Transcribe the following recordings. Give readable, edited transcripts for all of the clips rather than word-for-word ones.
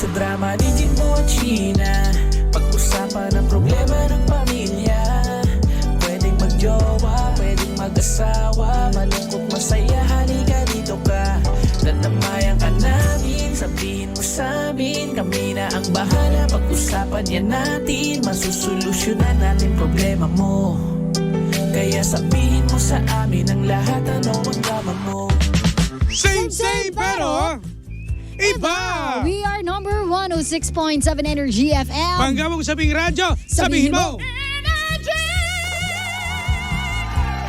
sa drama ni Jimbo at Sheena. Pag-usapan ang problema ng pamilya. Pwedeng magjowa, pwedeng mag-asawa. Malungkot, masaya, halika dito ka. Dadamayan ka namin, sabihin mo sa amin. Kami na ang bahala, pag-usapan yan natin. Masusolusyonan natin problema mo. Kaya sabihin mo sa amin ang lahat, ano ang drama mo. Same pero iba! We are number 106.7 Energy FM. Pangga mong sabing radyo, sabihin mo!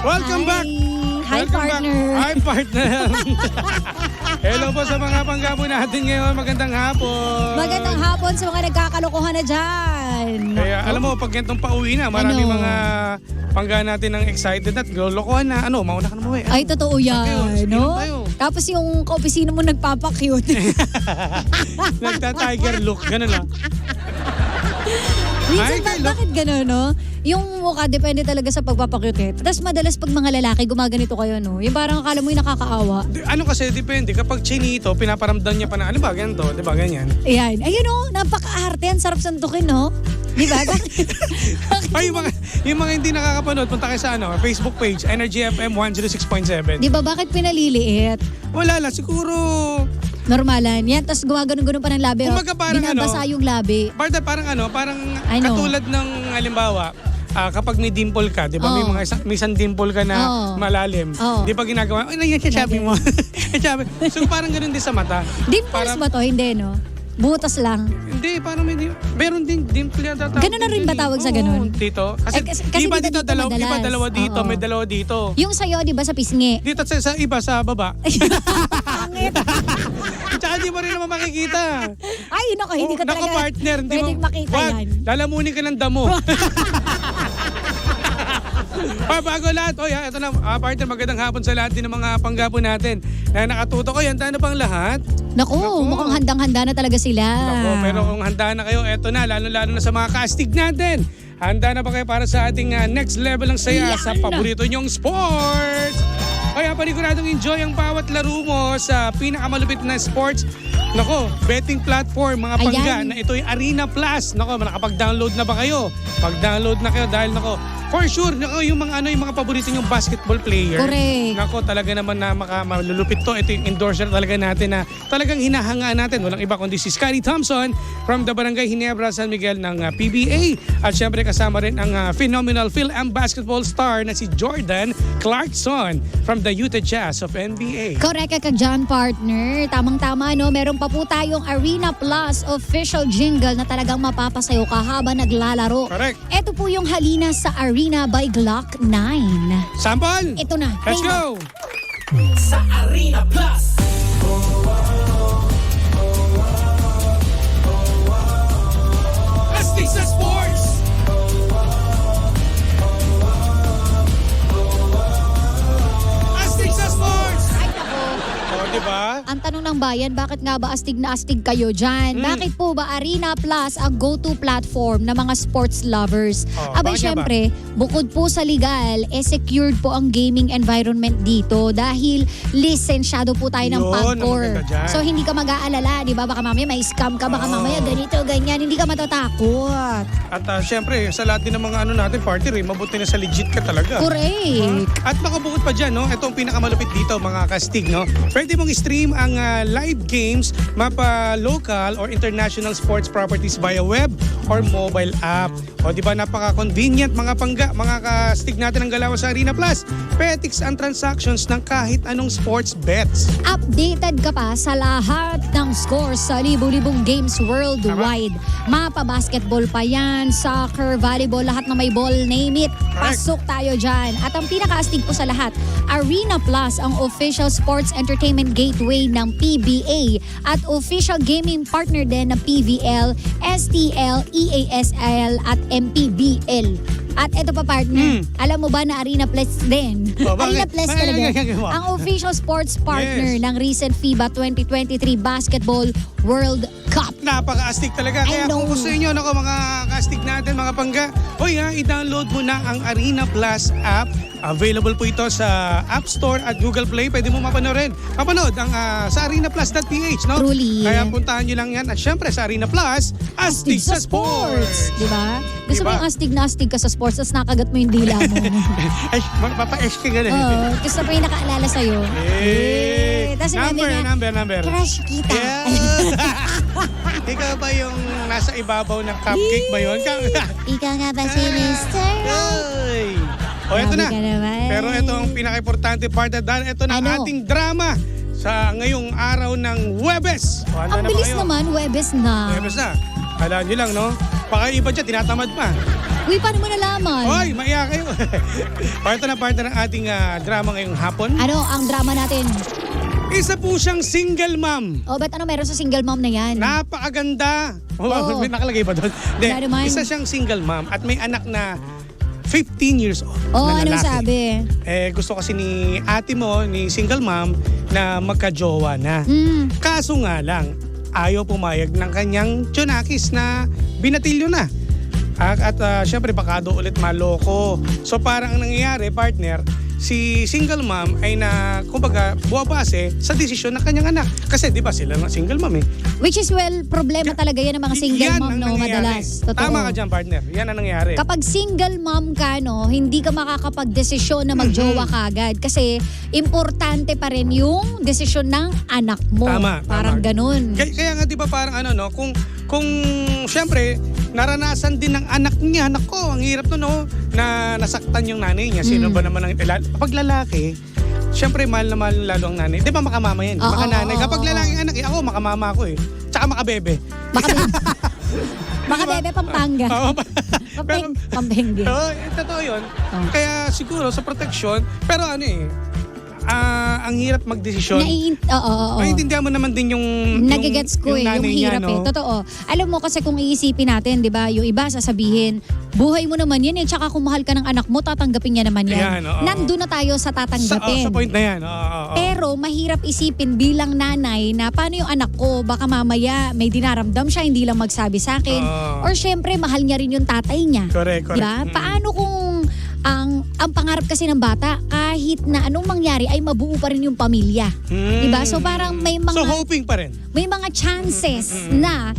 Welcome back! Hi, Welcome partner. Back. Hi, partner! Hello po sa mga panggabo natin ngayon. Magandang hapon. Magandang hapon sa mga nagkakalokohan na dyan. Kaya alam mo, pag ganitong pauwi na, marami Ano? mga pangga natin ng excited at lolokohan na. Ano, mauna ka na mo eh. Ay, totoo yan, sige, no? tayo. Tapos yung kaopisina mo nagpapakyute. Nagta-tiger look, ganun lang. Minsan, Ay, look. bakit gano'n, no? Yung mukha, depende talaga sa pagpapakyute. Tapos madalas pag mga lalaki, gumaganito kayo, no? Yung parang akala mo yung nakakaawa. Ano kasi, depende. Kapag chinito, pinaparamdam niya pa na, ano ba, ganito, di ba, ganyan. Ayan. Ayun, no? Napaka-arte. Ang sarap sandukin, no? Di ba? Ay, yung mga hindi nakakapanood, punta kayo sa Facebook page, Energy FM 106.7. Di ba? Bakit pinaliliit? Wala lang, siguro, Normalan. Yan, tapos gumagano-gano pa ng labi. Kumbaga parang binabasa yung labi. Barda, parang Ano? katulad ng halimbawa, kapag may dimple ka, di ba? May Oo. may isang dimple ka na Oo. malalim. Oo. Di ba ginagawa? Ay, yan, sabi mo. Sabi. So parang ganun din sa mata. Dimples ba to? Hindi, no? Butas lang. Hindi, parang may meron din dimple yata. Ganun na rin ba tawag sa ganun? Dito. Kasi, Kasi iba dito dito, dalawa, madalas. iba dalawa dito, Oo. may dalawa dito. Yung sa'yo, di ba, sa pisngi? Dito sa iba, sa baba. Pangit. Tsaka di mo rin naman makikita. Ay, nako, hindi ko Nako, talaga partner, hindi mo. pwedeng makita Wag, yan. lalamunin ka ng damo. Bago lahat, ito na, partner, magandang hapon sa lahat din ng mga panggapo natin na nakatuto ko. Yan, tayo pang lahat. Naku, Naku. mukhang handang-handa na talaga sila. Ako, pero kung handa na kayo, eto na, lalo-lalo na sa mga kastig natin. Handa na ba kayo para sa ating next level ng saya Yan. sa paborito nyong sports? Kaya paniguradong enjoy ang bawat laro mo sa pinakamalupit na sports. Nako, betting platform, mga pangga, Ayan. na ito'y Arena Plus. Nako, nakapag-download na ba kayo? Pag-download na kayo dahil nako, for sure, nako, yung mga paborito nyong basketball player. Correct. Nako, talaga naman na malulupit to. Ito yung endorser talaga natin na talagang hinahangaan natin. Walang iba kundi si Scotty Thompson from the Barangay Ginebra, San Miguel ng PBA. At syempre kasama rin ang phenomenal Phil-Am basketball star na si Jordan Clarkson from the Utah Jazz of NBA. Correct ka dyan, partner. Tamang-tama, no? Meron pa po tayong Arena Plus official jingle na talagang mapapasayo ka habang naglalaro. Correct. Ito po yung Halina sa Arena by Glock 9. Sample! Ito na. Let's Play go! Sa Arena Plus. Astig sa sports! Astig sa sports! O, diba? Ang tanong ng bayan, bakit nga ba astig na astig kayo dyan? Bakit po ba Arena Plus ang go-to platform ng mga sports lovers? Oh, Abay, bakit nga syempre, bukod po sa legal, secured po ang gaming environment dito dahil lisensyado po tayo ng Yun, PAGCOR. ang maganda dyan. So, hindi ka mag-aalala, di ba? Baka mamaya may scam ka, baka mamaya ganito, ganyan. Hindi ka matatakot. At syempre, sa lahat din ng mga natin, partner, mabuti na sa legit ka talaga. Correct. At nakabukod pa dyan, no? Ito ang pinakamalupit dito, mga kastig, no? Pwede mong stream ang live games, mapa local or international sports properties via web or mobile app. O di ba napaka-convenient mga pangga, mga kastig natin ang galaw sa Arena Plus. Petics ang transactions ng kahit anong sports bets. Updated ka pa sa lahat ng scores sa libu-libong games worldwide. Mapa basketball pa yan, soccer, volleyball, lahat na may ball, name it. Pasok tayo dyan. At ang pinaka-astig po sa lahat, Arena Plus ang official sports entertainment gateway ng PBA at official gaming partner din ng PVL, STL, EASL at MPBL. At ito pa, partner, alam mo ba na Arena Plus din? Oh, Arena bakit? Plus talaga. Bakit? Ang official sports partner Yes. ng recent FIBA 2023 Basketball World Cup. Cup. Napaka-astig talaga. I Kaya know. kung gusto niyo nako mga ka-astig natin, mga pangga, i-download mo na ang Arena Plus app. Available po ito sa App Store at Google Play. Pwede mo mapanood ang sa arenaplus.ph, no? Truly. Kaya puntahan nyo lang yan. At syempre sa Arena Plus, astig sa sports. Di ba? Gusto mo Diba? yung astig na astig ka sa sports, tapos nakagat mo yung dila mo. Mapa-esh ka ganun. Oo. Gusto mo yung nakaalala sa'yo. Tapos sinabi niya, Number. crush kita. Yeah. Ikaw ba yung nasa ibabaw ng cupcake ba yun? Ikaw nga ba si Mr. Ay. O, eto na. Grabe ka naman. Pero ito ang pinaka-importante part na dahil ito na Ano? ating drama sa ngayong araw ng Huwebes. O, handa Ang na ba bilis kayo? naman, Webes na. Huwebes na. Alam nyo lang, no? Baka yung iba dyan, tinatamad pa. Uy, paano mo nalaman? Hoy, maiya kayo. part na ng ating drama ngayong hapon. Ano ang drama natin? Isa po siyang single mom. O, ba't ano meron sa single mom na yan? Napakaganda. Oo. May nakalagay ba doon? Hindi, Wala naman. isa siyang single mom at may anak na 15 years old Oo, na anong lalaki. sabi? Gusto kasi ni ate mo, ni single mom, na magka-jowa na. Kaso nga lang, ayaw pumayag ng kanyang tiyonakis na binatilyo na. At syempre baka do ulit maloko. So parang ang nangyayari, partner, si single mom ay na, kumbaga, buwabase sa desisyon ng kanyang anak. Kasi di ba sila nga single mom eh. Which is problema talaga yan ng mga single Yan mom, ang no, nangyayari. madalas. Totoo. Tama ka dyan, partner. Yan ang nangyayari. Kapag single mom ka, no, hindi ka makakapag-desisyon na magjowa kagad kasi importante pa rin yung desisyon ng anak mo. Tama, Parang tama. ganun. Kaya nga 'di ba parang ano no, kung syempre naranasan din ng anak niya, nako, ang hirap no, na nasaktan yung nanay niya. Sino ba naman ang kapag lalaki, syempre mahal na mahal lalo ang nanay. 'Di ba makamama yan? Oo, Makananay. oo, Kapag oo. lalaking anak, ako makamama ako eh. Tsaka makabebe. Baka bebe Pampanga. Oo. Pero Pampenge. totoo 'yun. Oh. Kaya siguro sa protection, pero ano eh, ang hirap magdesisyon. Oo. Maintindihan mo naman din yung Nagigets ko yung nanay niya, hirap no? Totoo. Alam mo kasi kung iisipin natin, di ba, yung iba sasabihin, buhay mo naman yan eh, tsaka kung mahal ka ng anak mo, tatanggapin niya naman yan. Yan, oo. Nandun na tayo sa tatanggapin. Sa point na yan. Oo. Pero mahirap isipin bilang nanay na paano yung anak ko, baka mamaya may dinaramdam siya, hindi lang magsabi sa akin. Oo. Or syempre, mahal niya rin yung tatay niya. Correct. Diba? Paano kung ang pangarap kasi ng bata, kahit na anong mangyari ay mabuo pa rin yung pamilya. Diba? So parang may mga So hoping pa rin. may mga chances na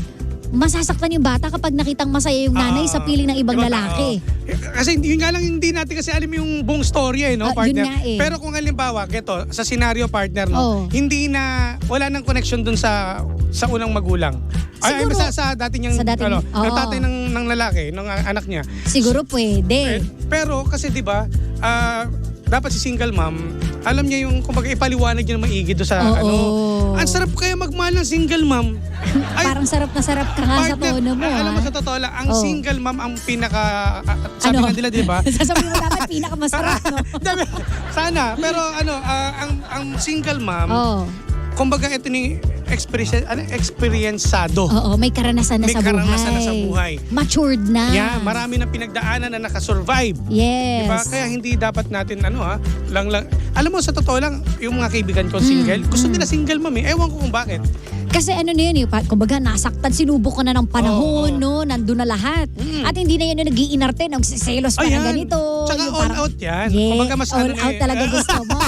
masasaktan yung bata kapag nakitang masaya yung nanay sa piling ng ibang Diba, lalaki. Kasi yun nga lang hindi natin kasi alam yung buong story Yun partner. nga eh. Pero kung halimbawa, geto, sa scenario partner, no, Oh. hindi na, wala nang connection dun sa unang magulang. Siguro, sa dati niyang, sa dati niya, oo. ng tatay ng lalaki, ng anak niya. Siguro pwede. Pero kasi di ba, dapat si single mom, alam niya yung, kumbaga ipaliwanag niya na maigi doon sa Oo. Ang sarap kaya magmahal ng single mom. Parang sarap na sarap ka nga sa Partner, tono mo. alam mo ah. sa totoo lang, ang Oh. single mom ang pinaka, sabi nga nila, di ba? Sasabihin mo dapat pinakamasarap, no? Sana, pero ang single mom, Oo. kumbaga ito ni experiencado. Oo, may karanasan na May sa buhay. karanasan na sa buhay. Matured na. Yeah, marami ng pinagdaanan na nakasurvive. Yes. Diba? Kaya hindi dapat natin alam mo sa totoo lang, yung mga kaibigan ko single, gusto nila single mom eh. Ewan ko kung bakit. Kasi ano na yun, kumbaga nasaktan, sinubok ko na ng panahon, Oo. no? Nandun na lahat. At hindi na yun yung nag-iinarte, nagsiselos pa ng Ayan. ganito. Tsaka Yung all parang- out yan. Yeah, Kumbaga mas all ano out eh. talaga gusto mo.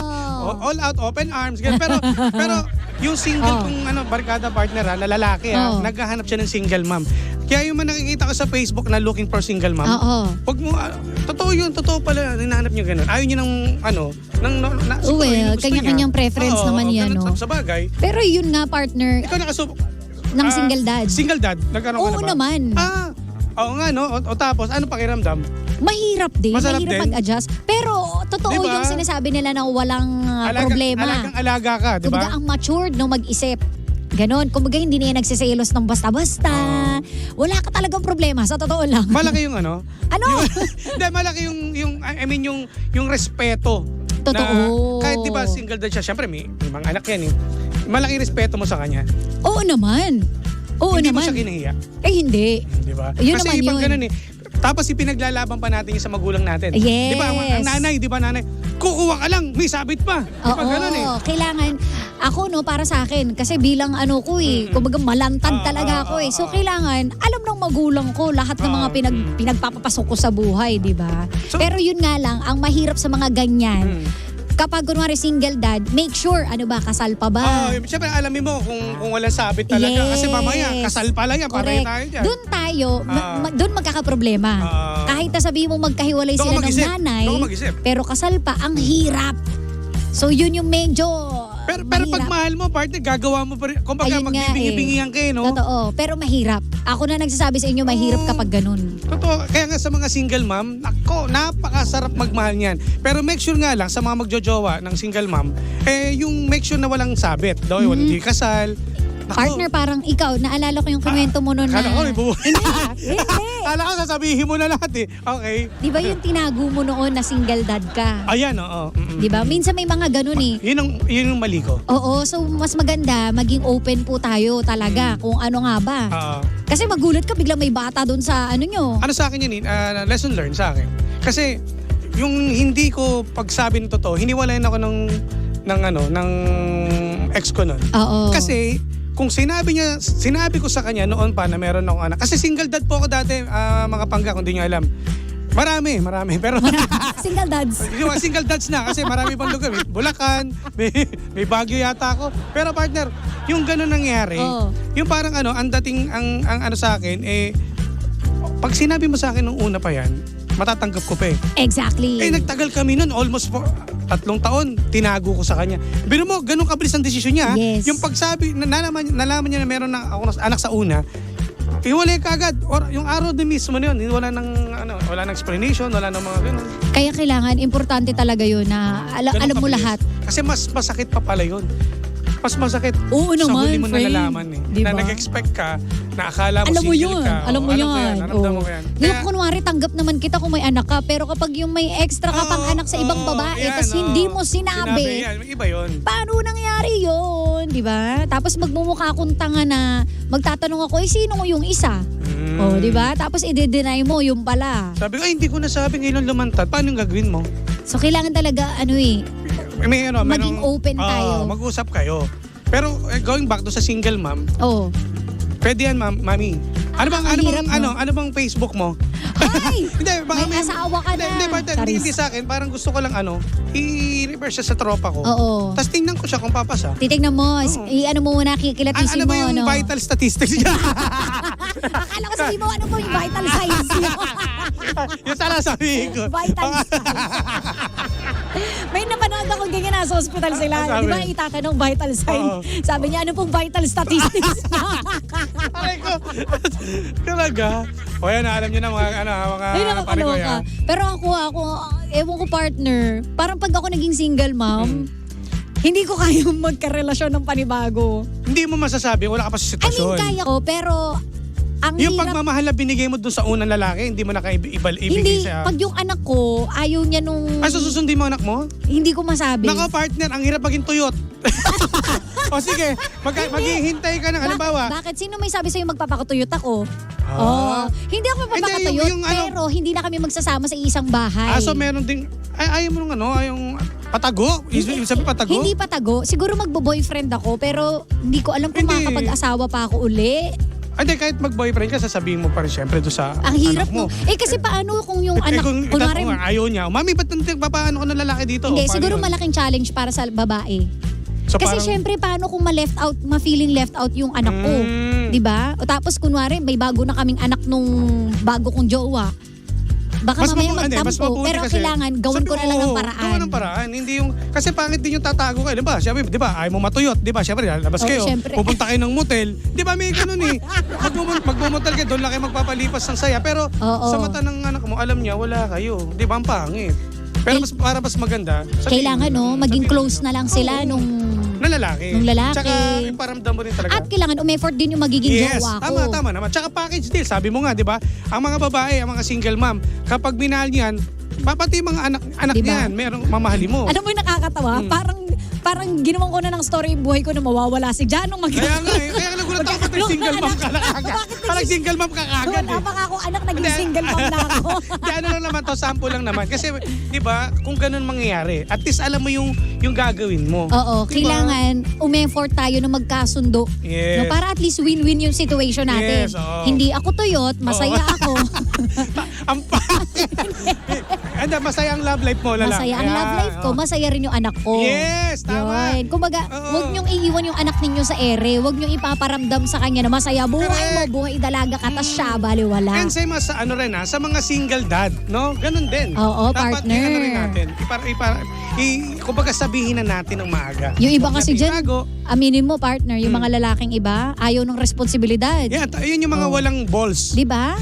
All out, open arms. Ganun. Pero yung single kung barkada partner na lalaki Oo. naghahanap siya ng single mom. Kaya yung nakikita ko sa Facebook na looking for single mom, Oo. wag mo, totoo yun, totoo pala, hinahanap niyo ganun. Ayaw niyo siguro yun Well, gusto kanya-kanyang niya. preference Oo, naman yan, ganun. no? Sa bagay, Pero yun nga, partner, ikaw nakasubok. ng single dad. Single dad, nagkaroon ka na Oo ba? naman. Oo nga no, o tapos, ano pakiramdam? Mahirap din. Masarap Mahirap din. mag-adjust. Pero totoo Diba? yung sinasabi nila na walang problema. Alagang-alaga ka, di ba? Kumbaga ang matured no mag-isip. Ganon. Kumbaga hindi na yan nagsiselos ng basta-basta. Wala ka talagang problema. Sa totoo lang. Malaki yung ano? Ano? Hindi, malaki yung respeto. Totoo. Na, kahit di ba single dad siya, syempre may mga anak yan eh. Malaki respeto mo sa kanya. Oo naman. Oo Hindi naman. mo siya kinahiya. Eh hindi. Di ba? Yun Kasi naman ibang yun. ganun eh. Tapos ipinaglalaban pa natin yung sa magulang natin. Yes. Di ba? Ang nanay, di ba nanay? Kukuha ka lang, may sabit pa. Di ba ganun eh? Kailangan, ako no, para sa akin, kasi bilang ano ko kumbaga malantad talaga ako So kailangan, alam ng magulang ko lahat ng mga pinagpapapasok ko sa buhay, di ba? So, pero yun nga lang, ang mahirap sa mga ganyan, kapag kunwari single dad, make sure, ano ba, kasal pa ba? Siyempre alamin mo kung walang sabit talaga. Kasi mamaya, kasal pa lang yan, pareho tayo dyan. Doon tayo, doon magkakaproblema. Kahit na sabihin mo magkahiwalay sila ng nanay, pero kasal pa, ang hirap. So yun yung medyo pero pag mahal mo, partner, gagawa mo pa rin. Kumbaga, magbibingi-bingihan kayo, no? Totoo, pero mahirap. Ako na nagsasabi sa inyo, mahirap kapag ganun. Totoo, kaya nga sa mga single mom, nako, napakasarap magmahal niyan. Pero make sure nga lang, sa mga magjojowa ng single mom, yung make sure na walang sabit. Hindi kasal. Partner, parang ikaw, naalala ko yung komento mo noon na... Kala ko, Hindi. Kala ko, sasabihin mo na lahat eh. Okay. Di ba yung tinago mo noon na single dad ka? Ayan, oo. Di ba? Minsan may mga ganun eh. Yun yung mali ko. Oo, so mas maganda, maging open po tayo talaga kung ano nga ba. Kasi magulat ka, biglang may bata doon sa ano nyo. Ano sa akin yun, lesson learned sa akin. Kasi, yung hindi ko pagsabi ng totoo, hiniwalayan ako ng ex ko nun. Oo. Kasi, kung sinabi ko sa kanya noon pa na meron akong anak. Kasi single dad po ako dati, mga pangga, kung di nyo alam. Marami. Pero single dads. Yung single dads na kasi marami pang lugar. May Bulacan, may Baguio yata ako. Pero partner, yung gano'n nangyari, yung parang ang dating, ang ano sa akin, pag sinabi mo sa akin nung una pa yan, matatanggap ko pa eh. Exactly. Nagtagal kami nun, almost 3 taon, tinago ko sa kanya. Bino mo, ganun kabilis ang desisyon niya. Yes. Yung pagsabi, nalaman niya na meron na ako anak sa una, iwalay ka agad. Or yung araw din mismo na yun, wala nang explanation, wala nang mga ganun. Kaya kailangan, importante talaga yun na alam mo lahat. Kasi mas masakit pa pala yun. Mas masakit. Oo sa naman, huli mo friend. nalalaman eh. Diba? Na nag-expect ka, na akala mo Alam mo single yun. ka. Alam mo yan. Naramdaman mo yan. Yung kunwari, tanggap naman kita kung may anak ka, pero kapag yung may extra ka pang anak sa ibang babae, tapos hindi mo sinabi, yan, iba yun. paano nangyari yun? Di ba? Tapos magmumukha akong tanga na magtatanong ako, sino ko yung isa? Di ba? Tapos i-deny mo yung pala. Sabi ko, hindi ko nasabi ngayon lumantad. Paano yung gagawin mo? So kailangan talaga, maging open tayo. Mag-usap kayo. Pero going back to sa single mom, pwede yan, mami. Ano bang Facebook mo? Ay! Hindi, baka may asawa ka na. Hindi sa akin, parang gusto ko lang i-reverse siya sa tropa ko. Oo. Tapos tingnan ko siya kung papasa. Titignan mo, ano mo muna, kikilatisin mo. Ano ba yung vital statistics niya? Akala ko sabihin mo, ano po yung vital signs mo? Yung sana sabihin ko. Vital signs. May napanood ako ganyan, nasa hospital sila. Di ba itatanong vital sign? Sabi niya, ano pong vital statistics niya? Ay ko. Talaga. O yan, alam niyo na mga pare ko yan. Pero ako, ewan ko partner, parang pag ako naging single mom, hindi ko kayang magkarelasyon ng panibago. Hindi mo masasabi, wala ka pa sa sitwasyon. Kaya ko, pero ang yung hirap, pagmamahal na binigay mo dun sa unang lalaki, hindi mo na ibigay hindi, sa... pag yung anak ko, ayaw niya nung... susundin mo anak mo? Hindi ko masabi. Nako partner, ang hirap maging tuyot. O sige, maghihintay ka ng halimbawa. Bakit? Sino may sabi sa'yo magpapakatuyot ako? Hindi ako magpapakatuyot, pero hindi na kami magsasama sa isang bahay. So meron ding... ayaw mo nung yung patago? Ibig sabihin patago? Hindi patago. Siguro magbo-boyfriend ako, pero hindi ko alam kung makakapag-asawa pa ako uli. Hindi, kahit mag-boyfriend ka, sasabihin mo pa rin syempre doon sa ang hirap anak mo. Kasi paano kung yung anak, kunwari ayaw niya, mami, ba't papaano ko ng lalaki dito? Hindi, siguro malaking challenge para sa babae. So, kasi syempre, paano kung ma-feeling left out yung anak ko? Diba? O tapos kunwari, may bago na kaming anak nung bago kong jowa. Baka mamaya magtampo, pero kailangan gawin ko na lang ng paraan. Gawin ng paraan. Hindi yung, kasi pangit din yung tatago kayo. Diba? Siyempre, diba? Ayaw mo matuyot. Diba? Siyempre, labas kayo. Syempre. Pupunta kayo ng motel. Diba? May ganun eh. Magmumotel kayo. Doon lang kayo magpapalipas ng saya. Pero sa mata ng anak mo, alam niya, wala kayo. Diba? Ang pangit. Pero para mas maganda. Kailangan maging close na lang sila nung lalaki. Tsaka iparamdam mo rin talaga. At kailangan umeffort din yung magiging jowa ko. Tama naman. Tsaka package deal. Sabi mo nga, di ba? Ang mga babae, ang mga single mom, kapag minahal niyan, pati mga anak diba? niyan, merong mamahali mo. Ano mo yung nakakatawa? Parang ginawan ko na ng story yung buhay ko na mawawala si Janong Kaya nga, kaya nagulat Tapos single mom ka na kagad. Parang single mom ka kagad Wala eh. pa nga akong anak, naging Hindi. single mom na ako. Di ano lang naman to, sample lang naman. Kasi, di ba, kung ganun mangyayari, at least alam mo yung gagawin mo. Oo, Di ba? kailangan umeffort tayo na magkasundo. Yes. No, para at least win-win yung situation natin. Yes, oo. Hindi ako tuyot, masaya Oo. ako. Ang masaya ang love life mo, lalaki. Masaya ang love life ko, masaya rin yung anak ko. Yes, tama. Yun. Kumbaga, Oo. huwag niyong iiwan yung anak ninyo sa ere. Huwag niyong ipaparamdam sa kanya na masaya buhay Correct. mo, buhay dalaga ka, tas siya, baliwala. And same as sa sa mga single dad, no? Ganun din. Oo, Dapat partner. i-ano rin natin. Kumbaga sabihin na natin ng maaga. Yung iba Huwag kasi natin dyan, itago. aminin mo partner, yung mga lalaking iba, ayaw ng responsibilidad. Yan, yun yung mga Oo. walang balls. Di ba?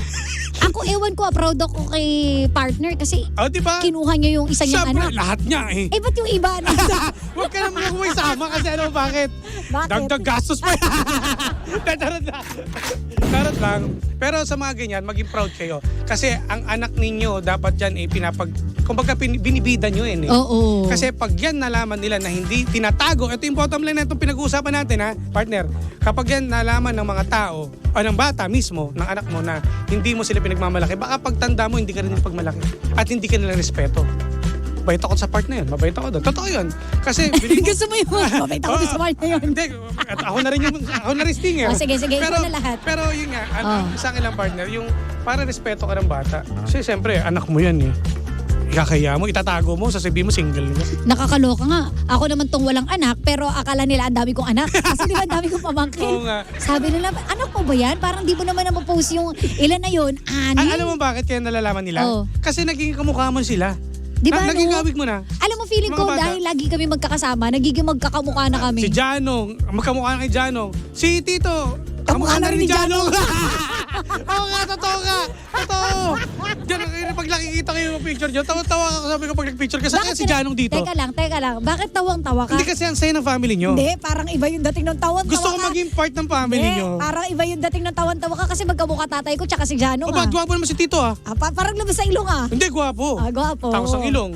Ako, ewan ko, proud ako kay partner kasi Di ba? kinuha niya yung isa niyang Siyempre, anak. lahat niya eh. Eh, ba't yung iba na? Huwag ka naman kung sama kasi bakit? Bakit? Dagdag gastos pa yan. Charot lang. Charot lang. Pero sa mga ganyan, maging proud kayo. Kasi ang anak ninyo, dapat dyan kumbaga binibida nyo yun eh. Oo. Kasi pag yan nalaman nila na hindi tinatago, ito yung bottom line na itong pinag-uusapan natin ha, partner. Kapag yan nalaman ng mga tao, o ng bata mismo, ng anak mo na hindi mo sila pinagmamalaki, baka pagtanda mo hindi ka rin pagmalaki at hindi ka nila respeto. Mabait ako sa part na yun. Mabait ako doon. Totoo yun. Kasi Gusto mo yung mabait ako sa part na yun. Hindi. At ako na rin stinger. Sige, ikaw na lahat. Pero yun nga, Oh. sa akin lang partner, yung para respeto ka ng bata. Kasi siyempre, anak mo yan eh. Ikakaya mo, itatago mo, sasabihin mo single mo. Nakakaloka nga. Ako naman tong walang anak, pero akala nila ang dami kong anak. Kasi di ba ang dami kong pamangkin? Oo nga. Sabi nila, anak mo ba yan? Parang di mo naman na-post yung ilan na yun? Ani? Alam mo bakit kaya nalalaman nila? Oh. Kasi naging kamukha mo sila. Di ba, Naging no? kawig mo na. Alam mo, feeling ko Mga bata. dahil lagi kami magkakasama, nagiging magkakamukha na kami. Si Janong, magkamukha na kay Janong. Si Tito, Kamukha na rin ni Janong. Oo nga, totoo nga. Totoo. Diyan, pag nakikita kayo ng picture nyo, tawa-tawa ako sabi ko pag nag-picture. Kasi kaya si Janong dito. Teka lang. Bakit tawang-tawa ka? Hindi kasi ang saya ng family nyo. Hindi, parang iba yung dating ng tawan-tawa Gusto ko ka. maging part ng family Hindi, nyo. parang iba yung dating ng tawan-tawa ka kasi magkamukha tatay ko tsaka si Jano O nga. ba't gwapo naman si Tito ah? Parang labas sa ilong ah. Hindi, gwapo. Gwapo. Tapos ang ilong.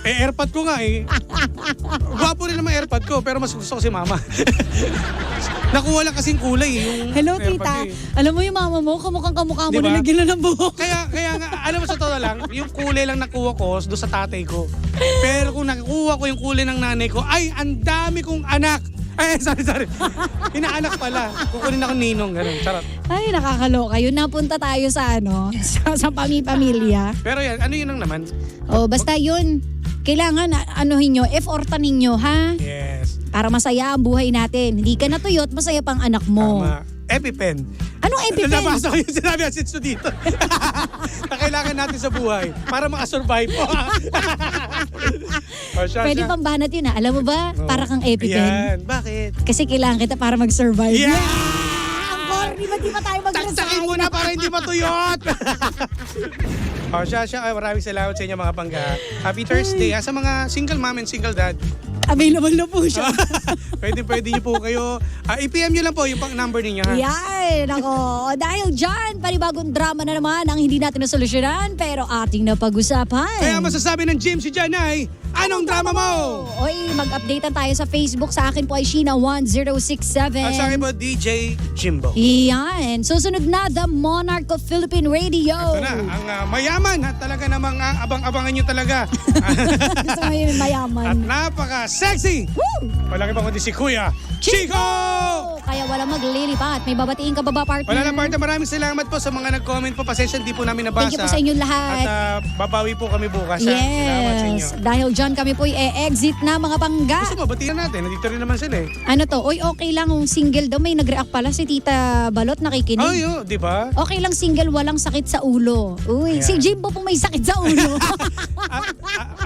Airpod ko nga eh. Gwapo rin naman airpod ko, pero mas gusto ko si mama. Nakuha lang kasing kulay yung Hello, AirPod tita. eh. Alam mo yung mama mo, kamukhang-kamukha mo, Diba? nilagyan na ng buhok. Kaya nga, alam mo sa totoo lang, yung kulay lang nakuha ko doon sa tatay ko. Pero kung nakuha ko yung kulay ng nanay ko, ay, ang dami kong anak. Ay, sorry. Inaanak pala. Kukunin ako ninong, ganun. Charot. Ay, nakakaloka yun. Napunta tayo sa sa pamilya. Pero yan, ano yun lang naman? Basta yun. Kailangan, anuhin nyo, effortan ninyo, ha? Yes. Para masaya ang buhay natin. Hindi ka natuyot, masaya pang anak mo. Tama. EpiPen. Anong EpiPen? Nabasa ko yung sinabi assets to dito. Na kailangan natin sa buhay para makasurvive. Pwede pang banat yun, ha? Alam mo ba? Para kang EpiPen. Yan. Bakit? Kasi kailangan kita para mag-survive. Yeah! Ang corny, di ba tayo mag-resign? Taktakin mo na para hindi matuyot. Siya, maraming salamat sa inyo mga pangga. Happy Thursday sa mga single mom and single dad. Available na po siya. Pwede niyo po kayo. I-PM niyo lang po yung number ninyo ha. Yan, ako. Dahil dyan, panibagong drama na naman ang hindi natin nasolusyonan pero ating napag-usapan. Kaya masasabi ng Jim si Jan ay, anong drama mo? Oy, mag-updatean tayo sa Facebook. Sa akin po ay Sheena1067. At sa akin po, DJ Jimbo. Yan. Susunod na, The Monarch of Philippine Radio. Ito na, ang mayaman at talaga namang abang-abangan nyo talaga. Gusto mo yun, mayaman. At napaka-sexy. Woo! Walang ibang kundi si Kuya Chico! Kaya wala maglilipat. May babatiin ka ba ba, partner? Wala lang partner, maraming salamat po sa mga nag-comment po. Pasensya, hindi po namin nabasa. Thank you po sa inyong lahat. At babawi po kami bukas. Salamat sa inyo. Yes. Dahil dyan kami po i-exit na mga pangga. Gusto mo, batihan natin. Nandito rin naman sila eh. Ano to? Oy, okay lang kung single daw. May nag-react pala si Tita Balot, nakikinig. Ay, di ba? Okay lang single, walang sakit sa ulo. Uy, Ayan. si Jimbo po may sakit sa ulo.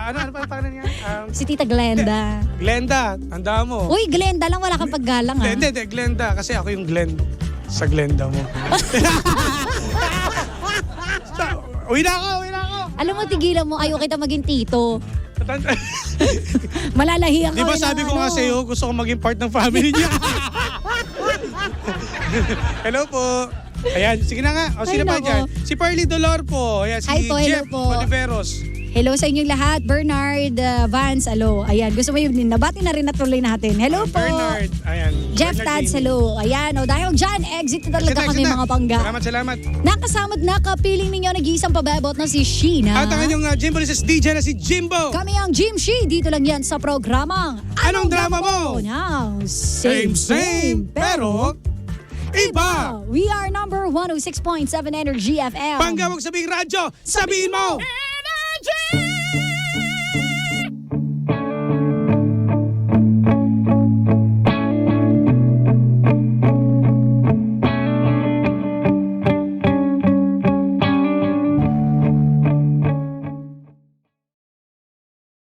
Ano pa ang pangalan niya? Si Tita Glenda. Glenda, tanda mo. Uy, Glenda lang, wala kang paggalang ha. Hindi, Glenda. Kasi ako yung Glenn sa Glenda mo. Uwi na ako. Alam mo, tigilan mo, ayaw kita maging tito. Malalahiyan ka. Di ba sabi ko nga sa'yo, gusto ko maging part ng family niya. Hello po. Ayan, sige na nga. O, Ay, sino pa nako. dyan? Si Pearly Dolor po. Ayan, si Hi po, hello Jeff po. Oliveros. Hello sa inyong lahat. Bernard Vance, hello. Ayan, gusto mo yun, nabati na rin natuloy natin. Hello po. Bernard, ayan. Jeff Bernard Tats, Gaming. hello. Ayan, dahil dyan, exit na talaga kami mga pangga. Salamat. Nakasama't nakapiling ninyo nag-iisang pabebot na si Sheena. At ang inyong Jimbo Lises DJ na si Jimbo. Kami ang Jim She. Dito lang yan sa programang Anong drama mo? Now, Same, pero iba. We are number 106.7 Energy FM. Panggawag sabing radyo, sabihin mo!